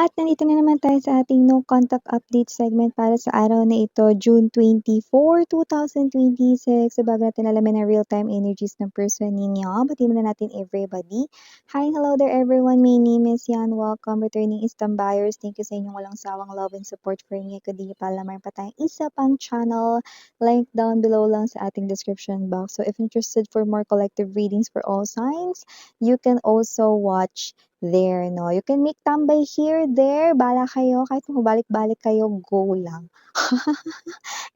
At nandito na naman tayo sa ating no contact update segment para sa araw na ito, June 24, 2026. So bago natin alamin ang real-time energies ng person ninyo, batiin muna natin everybody. Hi, hello there everyone. My name is Yan. Welcome, returning Istam buyers. Thank you sa inyong walang sawang love and support for me. Kung di nyo pa lamang pa tayong isa pang channel, link down below lang sa ating description box. So if interested for more collective readings for all signs, you can also watch there, no? You can make tambay here, there, bala kayo. Kahit mabalik-balik kayo, go lang.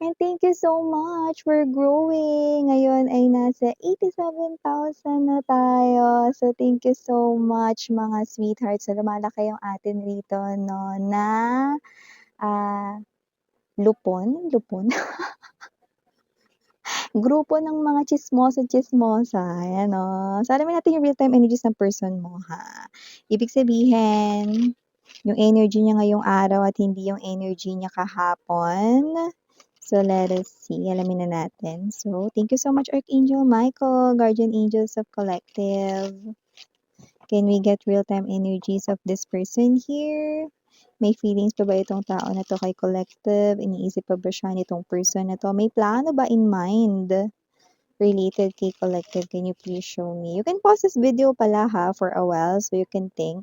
And thank you so much for growing. Ngayon ay nasa 87,000 na tayo. So thank you so much mga sweethearts. So lumalaki yung atin rito, no, na lupon. Grupo ng mga tsismoso-tsismosa, ayan o. So, alamin natin yung real-time energies ng person mo, ha. Ibig sabihin, yung energy niya ngayong araw at hindi yung energy niya kahapon. So, let us see. Alamin na natin. So, thank you so much, Archangel Michael, Guardian Angels of Collective. Can we get real-time energies of this person here? May feelings pa ba itong tao na to kay collective? Iniisip pa ba siya nitong person na to? May plano ba in mind related kay collective? Can you please show me? You can pause this video pala ha for a while so you can think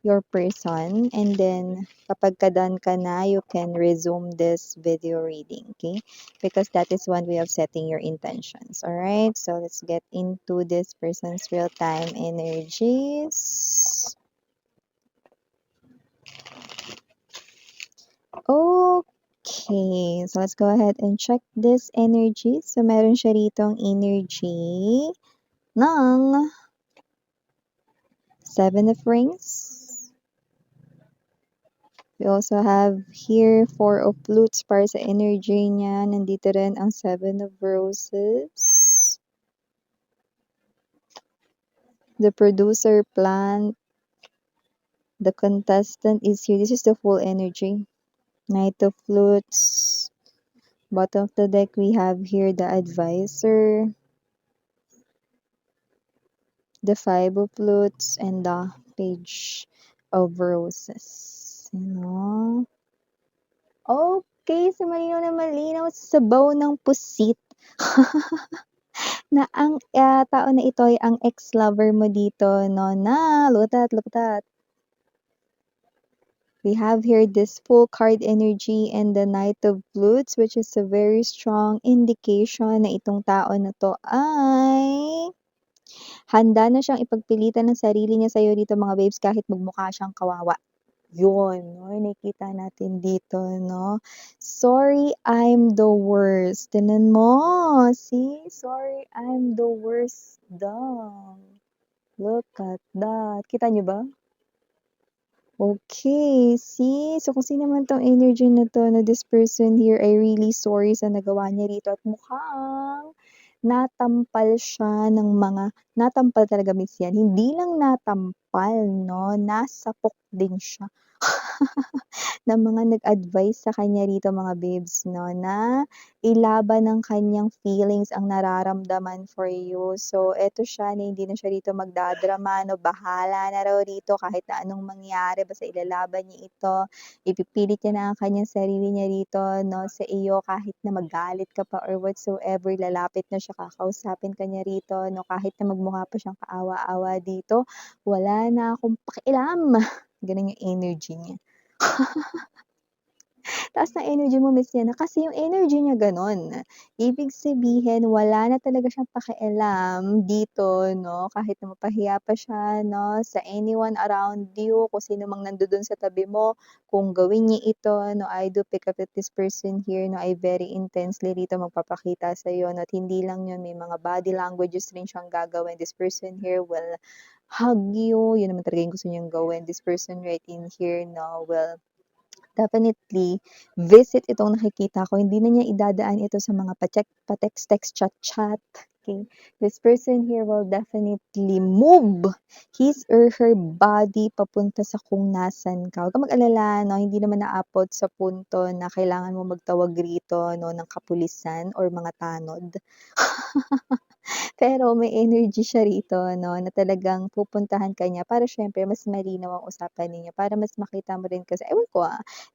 your person, and then kapag ka-done ka na, you can resume this video reading, okay? Because that is one way of setting your intentions. All right, so let's get into this person's real-time energies. Okay, so let's go ahead and check this energy. So meron siya ritong energy ng Seven of Rings. We also have here Four of Flutes para sa energy niya. Nandito rin ang Seven of Roses. The producer plant. The contestant is here. This is the full energy. Knight of Flutes. Bottom of the deck, we have here the advisor, the Five of Flutes, and the Page of Roses. You know? Okay, so malinaw na malinaw sa sabaw ng pusit. Na ang tao na ito ay ang ex-lover mo dito, no? Na, look at that. We have here this full card energy and the Knight of Flutes, which is a very strong indication na itong tao na to ay handa na siyang ipagpilitan ng sarili niya sa'yo dito mga babes kahit magmukha siyang kawawa. Yun, no? Nakikita natin dito, no? Sorry, I'm the worst. Tinan mo. See? Sorry, I'm the worst daw. Look at that. Kita niyo ba? Okay, see? So, kung sino man tong energy na to, na this person here ay really sorry sa nagawa niya rito at mukhang natampal siya ng natampal talaga miss yan. Hindi lang natampal, no? Nasapok din siya. ng mga nag-advise sa kanya rito mga babes, no, na ilaban ng kanyang feelings ang nararamdaman for you. So, eto siya na hindi na siya rito magdadrama, no, bahala na raw rito kahit na anong mangyari, basta ilalaban niya ito. Ipipilit niya na ang kanyang sarili niya rito, no, sa iyo kahit na magalit ka pa or whatsoever, lalapit na siya, kakausapin ka niya rito, no, kahit na magmukha pa siyang kaawa-awa dito, wala na akong pakialam. Ganun yung energy niya. Taas ng energy mo miss yan, kasi yung energy niya gano'n. Ibig sabihin wala na talaga siyang pakialam dito, 'no, kahit na mapahiya pa siya, 'no, sa anyone around you, kung sino mang nandodo'n sa tabi mo, kung gawin niya ito, 'no, I do pick up that this person here, 'no, ay very intensely rito magpapakita sa'yo, 'no, at hindi lang 'yun, may mga body languages rin siyang gagawin. This person here will hug you, 'yun naman talaga yung gusto niyang gawin. This person right in here, 'no, will definitely visit itong nakikita ko. Hindi na niya idadaan ito sa mga pa-text-text, chat-chat. Okay? This person here will definitely move his or her body papunta sa kung nasan ka. Huwag kang mag-alala, no? Hindi naman naabot sa punto na kailangan mo magtawag rito, no, ng kapulisan or mga tanod. Pero may energy siya rito 'no, na talagang pupuntahan ka niya para siyempre mas malinaw ang usapan ninyo, para mas makita mo rin kasi ewan ko,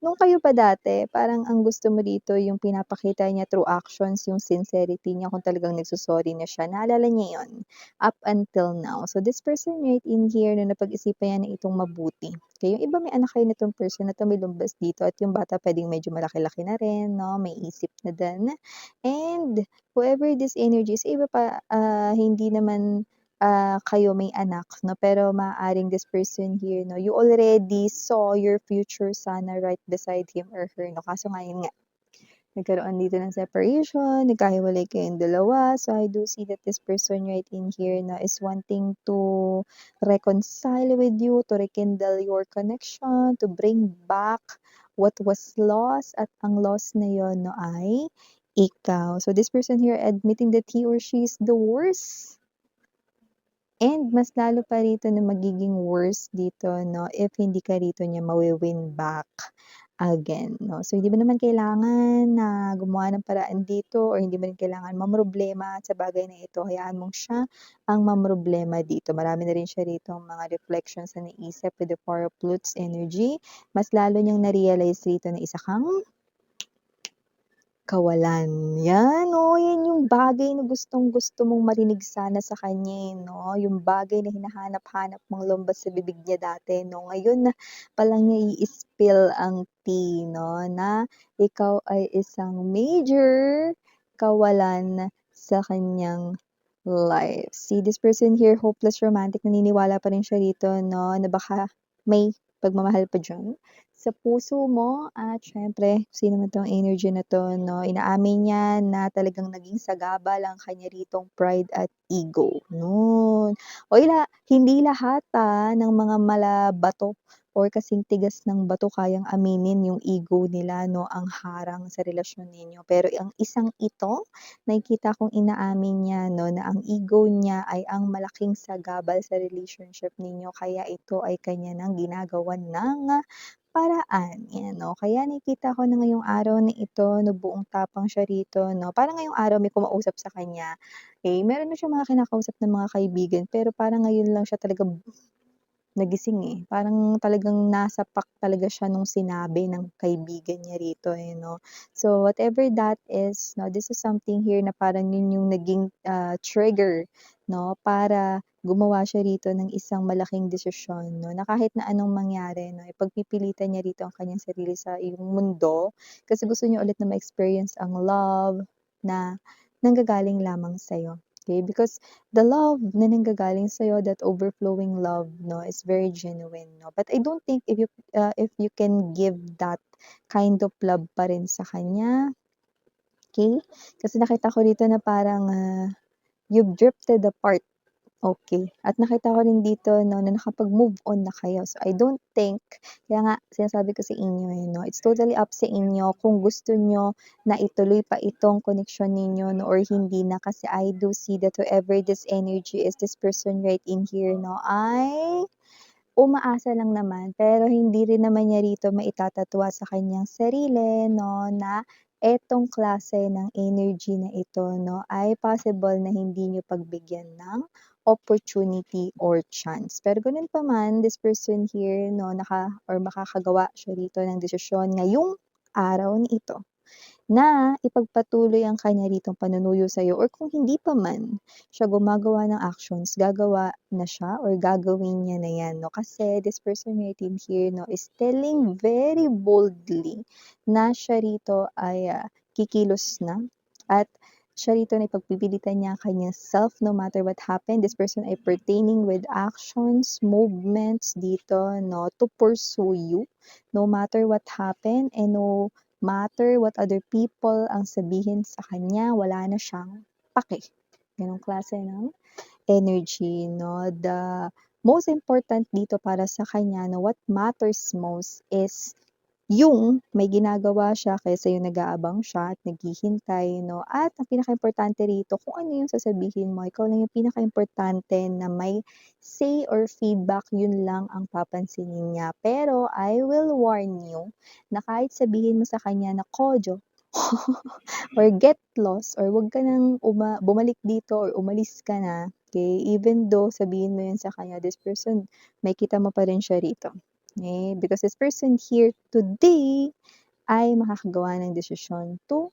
nung kayo pa dati parang ang gusto mo dito yung pinapakita niya through actions yung sincerity niya kung talagang nagso-sorry na siya, naalala niya yun, up until now. So this person right in here na napag-isipan niya na itong mabuti. Kaya yung iba may anak kayo nitong person na 'to, may lumbas dito at yung bata puwedeng medyo malaki-laki na rin 'no, may isip na din. And whoever this energy is, iba pa, hindi naman, kayo may anak 'no, pero maaaring this person here 'no, you already saw your future sana right beside him or her 'no, kaso nga yun nga, nagkaroon dito ng separation, nagkahiwalay kayong dalawa. So, I do see that this person right in here na is wanting to reconcile with you, to rekindle your connection, to bring back what was lost at ang lost na yon 'no ay ikaw. So, this person here admitting that he or she is the worst. And mas lalo pa rito na magiging worse dito 'no, if hindi ka rito niya mawi-win back again 'no. So, hindi mo naman kailangan na gumawa ng paraan dito or hindi mo rin kailangan mamroblema sa bagay na ito. Hayaan mong siya ang mamroblema dito. Marami na rin siya ritong mga reflections na naisip with the Four of Flutes energy. Mas lalo niyang na-realize rito na isa kang kawalan. Yan, oh, yan yung bagay na gustong-gusto mong marinig sana sa kanya, 'no? Yung bagay na hinahanap-hanap mong lumbas sa bibig niya dati, 'no? Ngayon na pa lang niya i-spill ang tea, 'no, na ikaw ay isang major kawalan sa kanyang life. See this person here, hopeless romantic, naniniwala pa rin siya rito, 'no, na baka may pagmamahal pa diyan sa puso mo at siyempre sino man 'tong energy na 'to 'no, inaamin niya na talagang naging sagabal ang kanya ritong pride at ego, 'no. Uy, hindi lahat, ng mga malabato or kasing tigas ng bato kayang aminin yung ego nila 'no, ang harang sa relasyon ninyo. Pero ang isang ito, nakikita kong inaamin niya 'no, na ang ego niya ay ang malaking sagabal sa relationship ninyo kaya ito ay kanya ng ginagawan ng paraan, 'yan 'no. Kaya nakikita ko na ngayong araw na ito na buong tapang siya rito 'no, parang ngayong araw may kumausap sa kanya, eh, meron na siyang mga kinakausap na mga kaibigan pero parang ngayon lang siya talaga nagising, eh. Parang talagang nasapak talaga siya nung sinabi ng kaibigan niya rito, eh, 'no. So, whatever that is 'no, this is something here na parang yun yung naging, trigger 'no, para gumawa siya rito ng isang malaking desisyon 'no, na kahit na anong mangyari 'no, ipagpipilitan niya rito ang kanyang sarili sa iyong mundo, kasi gusto niya ulit na ma-experience ang love na nanggagaling lamang sa'yo, okey? Because the love na nanggagaling sa'yo, that overflowing love 'no, is very genuine 'no. But I don't think if you can give that kind of love pa rin sa kanya, okey? Kasi nakita ko dito na parang, you've drifted apart. Okay. At nakita ko rin dito 'no, na nakapag-move on na kayo. So, I don't think kaya nga sinasabi ko sa inyo, eh, 'no, it's totally up sa inyo kung gusto niyo na ituloy pa itong koneksyon ninyo 'no, or hindi na. Kasi I do see that whoever this energy is, this person right in here 'no, ay umaasa lang naman, pero hindi rin naman niya rito maitatatawa sa kanyang sarili 'no, na etong klase ng energy na ito 'no, ay possible na hindi niyo pagbigyan ng opportunity or chance. Pero gano'n pa man, this person here 'no, makakagawa siya rito ng desisyon ngayong araw na ito na ipagpatuloy ang kanya ritong panunuyo sa'yo or kung hindi pa man siya gumagawa ng actions, gagawa na siya or gagawin niya na 'yan 'no. Kasi this person right in here 'no, is telling very boldly na siya rito ay, kikilos na at siya rito na ipagpipilitan niya ang kanyang self no matter what happened. This person ay pertaining with actions, movements dito 'no, to pursue you no matter what happened and no matter what other people ang sabihin sa kanya, wala na siyang pake. Ganong klase ng energy 'no. The most important dito para sa kanya 'no, what matters most is yung may ginagawa siya kaysa yung nag-aabang siya at naghihintay 'no, at ang pinakaimportante rito kung ano yung sasabihin mo, ikaw lang yung pinakaimportante na may say or feedback, yun lang ang papansinin niya. Pero I will warn you na kahit sabihin mo sa kanya na, "Kojo, or get lost or wag ka nang bumalik dito or umalis ka na, okay? Even though sabihin mo yun sa kanya, this person, makikita mo pa rin siya rito. Okay? Because this person here today ay makakagawa ng desisyon to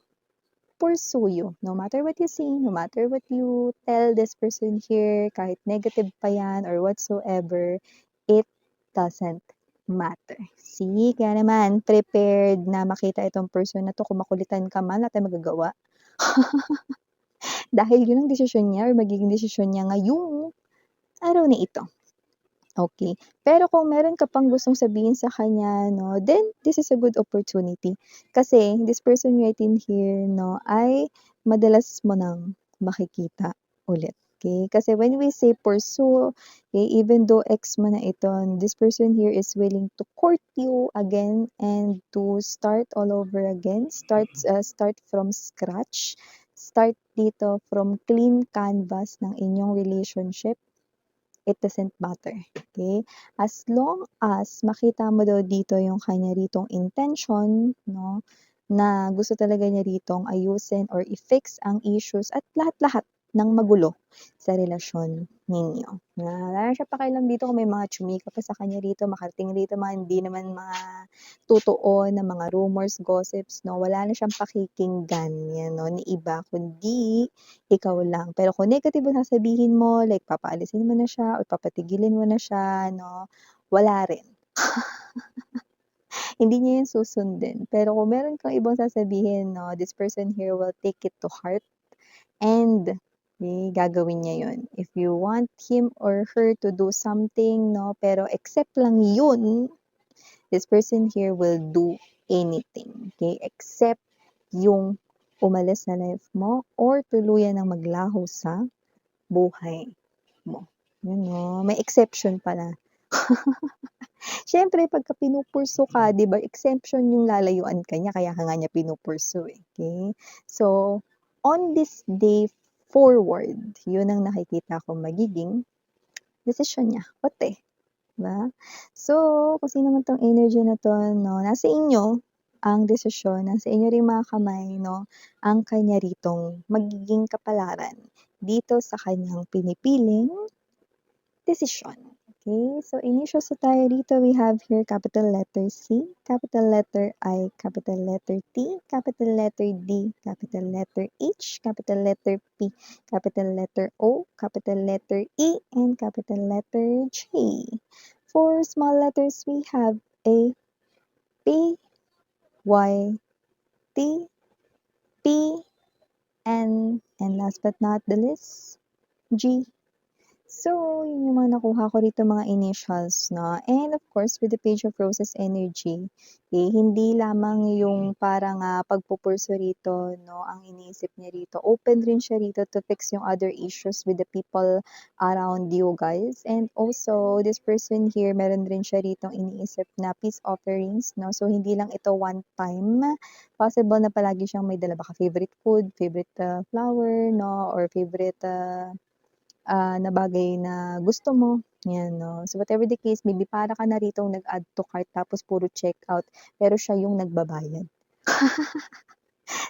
pursue you. No matter what you say, no matter what you tell this person here, kahit negative pa yan or whatsoever, it doesn't matter. See, kaya naman, prepared na makita itong person na to. Kung makulitan ka man, natin magagawa. Dahil yun ang desisyon niya or magiging desisyon niya ngayong araw na ito. Okay. Pero kung meron ka pang gustong sabihin sa kanya, no, then this is a good opportunity. Kasi this person right in here, no, ay madalas mo nang makikita ulit. Okay? Kasi when we say pursue, okay, even though ex mo na ito, this person here is willing to court you again and to start all over again, start from scratch, start dito from clean canvas ng inyong relationship. It doesn't matter, okay? As long as makita mo daw dito yung kanya ritong intention, no, na gusto talaga niya ritong ayusin or i-fix ang issues at lahat-lahat ng magulo sa relasyon ninyo. Wala na siya pakialam dito kung may mga chumika pa sa kanya rito, makarating rito mga hindi naman mga totoo na mga rumors, gossips, no? Wala na siyang pakikinggan, yan, no, ni iba, kundi ikaw lang. Pero kung negative ang sasabihin mo, like papaalisin mo na siya or papatigilin mo na siya, no, wala rin. Hindi niya yun susundin. Pero kung meron kang ibang sasabihin, no, this person here will take it to heart and gagawin niya yun. If you want him or her to do something, no, pero except lang yun, this person here will do anything. Okay? Except yung umalis sa life mo or tuluyan ng maglaho sa buhay mo. Yun, no? May exception pala. Siyempre, pagka pinupurso ka, di ba, exception yung lalayuan ka niya, kaya ka nga niya pinupurso eh. Okay? So, on this day forward, yun ang nakikita ko magiging desisyon niya. Ote. Diba? So, kung sino man tong energy na to, no, nasa inyo ang desisyon, nasa inyo rin mga kamay, no, ang kanya ritong magiging kapalaran dito sa kanyang pinipiling desisyon. Okay, so initials na tayo dito. We have here capital letter C, capital letter I, capital letter T, capital letter D, capital letter H, capital letter P, capital letter O, capital letter E, and capital letter J. For small letters, we have A, P, Y, T, P, N, and last but not the least, G. So, yun yung mga nakuha ko dito mga initials, no? And of course, with the Page of Roses energy, hindi lamang yung parang pagpupurso rito, no, ang iniisip niya rito. Open rin siya rito to fix yung other issues with the people around you guys. And also, this person here, meron rin siya rito iniisip na peace offerings, no? So, hindi lang ito one time. Possible na palagi siyang may dala, baka favorite food, favorite flower, no? Or favorite na bagay na gusto mo, yan, no? So, whatever the case, maybe para ka na rito nag-add to cart tapos puro checkout, pero siya yung nagbabayad.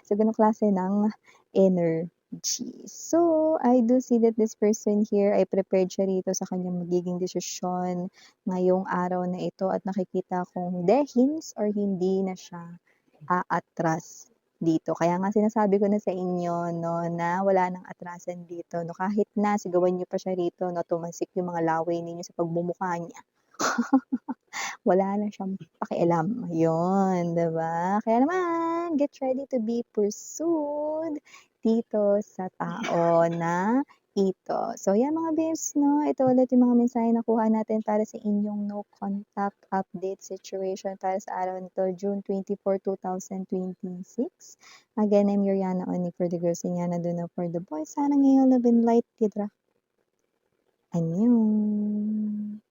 So, ganong klase ng energy. So, I do see that this person here ay prepared siya rito sa kanyang magiging desisyon ngayong araw na ito at nakikita kong hints or hindi na siya aatras dito. Kaya nga sinasabi ko na sa inyo, no, na wala nang atrasan dito. No, kahit na sigawan niyo pa siya rito, no, tumasik yung mga laway ninyo sa pagmumukha niya. Wala na siyang pakialam. Yun, diba? Kaya naman, get ready to be pursued dito sa tao na ito. So, yan mga babes, no? Ito ulit yung mga mensahe na kuha natin para sa inyong no contact update situation para sa araw nito, June 24, 2026. Again, I'm Yuriana Oni for the girls and Yana Duna for the boys. Sana ngayon love and light, Tidra. Annyeong!